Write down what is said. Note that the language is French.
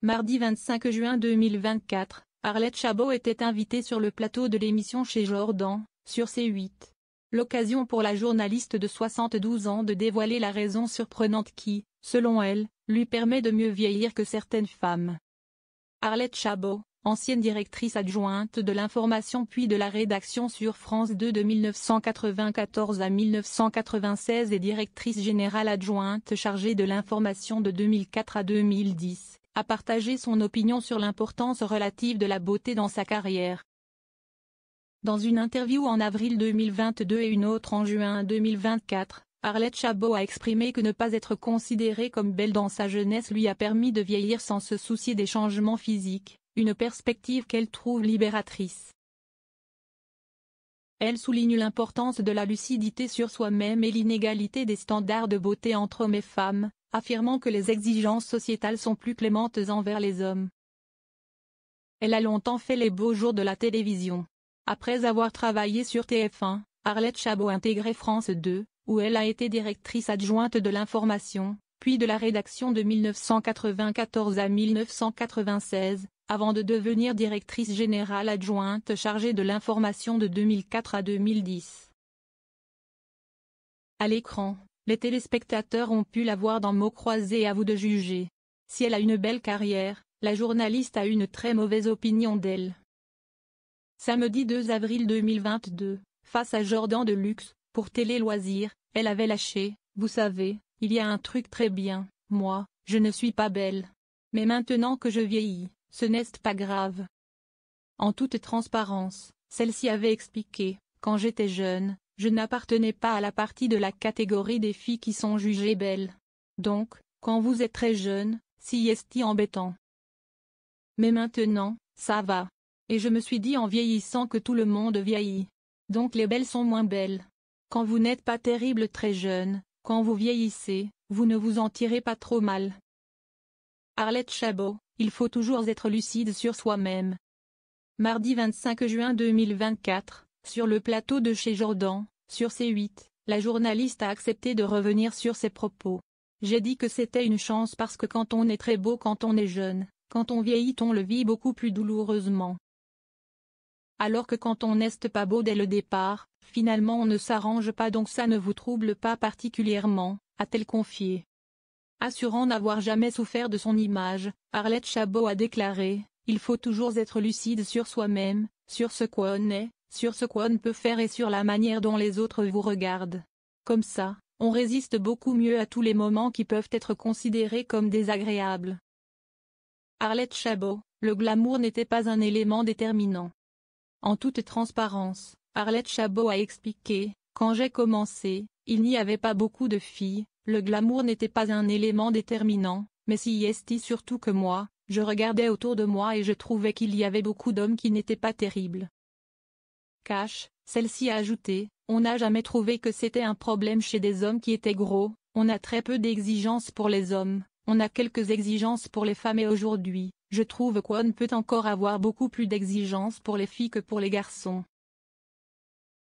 Mardi 25 juin 2024, Arlette Chabot était invitée sur le plateau de l'émission Chez Jordan, sur C8. L'occasion pour la journaliste de 72 ans de dévoiler la raison surprenante qui, selon elle, lui permet de mieux vieillir que certaines femmes. Arlette Chabot, ancienne directrice adjointe de l'information puis de la rédaction sur France 2 de 1994 à 1996 et directrice générale adjointe chargée de l'information de 2004 à 2010, a partagé son opinion sur l'importance relative de la beauté dans sa carrière. Dans une interview en avril 2022 et une autre en juin 2024, Arlette Chabot a exprimé que ne pas être considérée comme belle dans sa jeunesse lui a permis de vieillir sans se soucier des changements physiques, une perspective qu'elle trouve libératrice. Elle souligne l'importance de la lucidité sur soi-même et l'inégalité des standards de beauté entre hommes et femmes, affirmant que les exigences sociétales sont plus clémentes envers les hommes. Elle a longtemps fait les beaux jours de la télévision. Après avoir travaillé sur TF1, Arlette Chabot a intégré France 2, où elle a été directrice adjointe de l'information, puis de la rédaction de 1994 à 1996, avant de devenir directrice générale adjointe chargée de l'information de 2004 à 2010. À l'écran, les téléspectateurs ont pu la voir dans mots croisés et à vous de juger. Si elle a une belle carrière, la journaliste a une très mauvaise opinion d'elle. Samedi 2 avril 2022, face à Jordan de Luxe, pour Télé Loisirs, elle avait lâché « Vous savez, il y a un truc très bien, moi, je ne suis pas belle. Mais maintenant que je vieillis, ce n'est pas grave. » En toute transparence, celle-ci avait expliqué « Quand j'étais jeune, je n'appartenais pas à la partie de la catégorie des filles qui sont jugées belles. Donc, quand vous êtes très jeune, c'est embêtant. Mais maintenant, ça va. Et je me suis dit en vieillissant que tout le monde vieillit. Donc les belles sont moins belles. Quand vous n'êtes pas terrible très jeune, quand vous vieillissez, vous ne vous en tirez pas trop mal. » Arlette Chabot, il faut toujours être lucide sur soi-même. Mardi 25 juin 2024, sur le plateau de Chez Jordan, sur C8, la journaliste a accepté de revenir sur ses propos. « J'ai dit que c'était une chance parce que quand on est très beau quand on est jeune, quand on vieillit on le vit beaucoup plus douloureusement. Alors que quand on n'est pas beau dès le départ, finalement on ne s'arrange pas donc ça ne vous trouble pas particulièrement », a-t-elle confié. Assurant n'avoir jamais souffert de son image, Arlette Chabot a déclaré « Il faut toujours être lucide sur soi-même, sur ce qu'on est, sur ce qu'on peut faire et sur la manière dont les autres vous regardent. Comme ça, on résiste beaucoup mieux à tous les moments qui peuvent être considérés comme désagréables. » Arlette Chabot, le glamour n'était pas un élément déterminant. En toute transparence, Arlette Chabot a expliqué « Quand j'ai commencé, il n'y avait pas beaucoup de filles, le glamour n'était pas un élément déterminant, mais surtout que moi, je regardais autour de moi et je trouvais qu'il y avait beaucoup d'hommes qui n'étaient pas terribles. » Cash, celle-ci a ajouté « On n'a jamais trouvé que c'était un problème chez des hommes qui étaient gros, on a très peu d'exigences pour les hommes, on a quelques exigences pour les femmes et aujourd'hui, je trouve qu'on peut encore avoir beaucoup plus d'exigences pour les filles que pour les garçons. »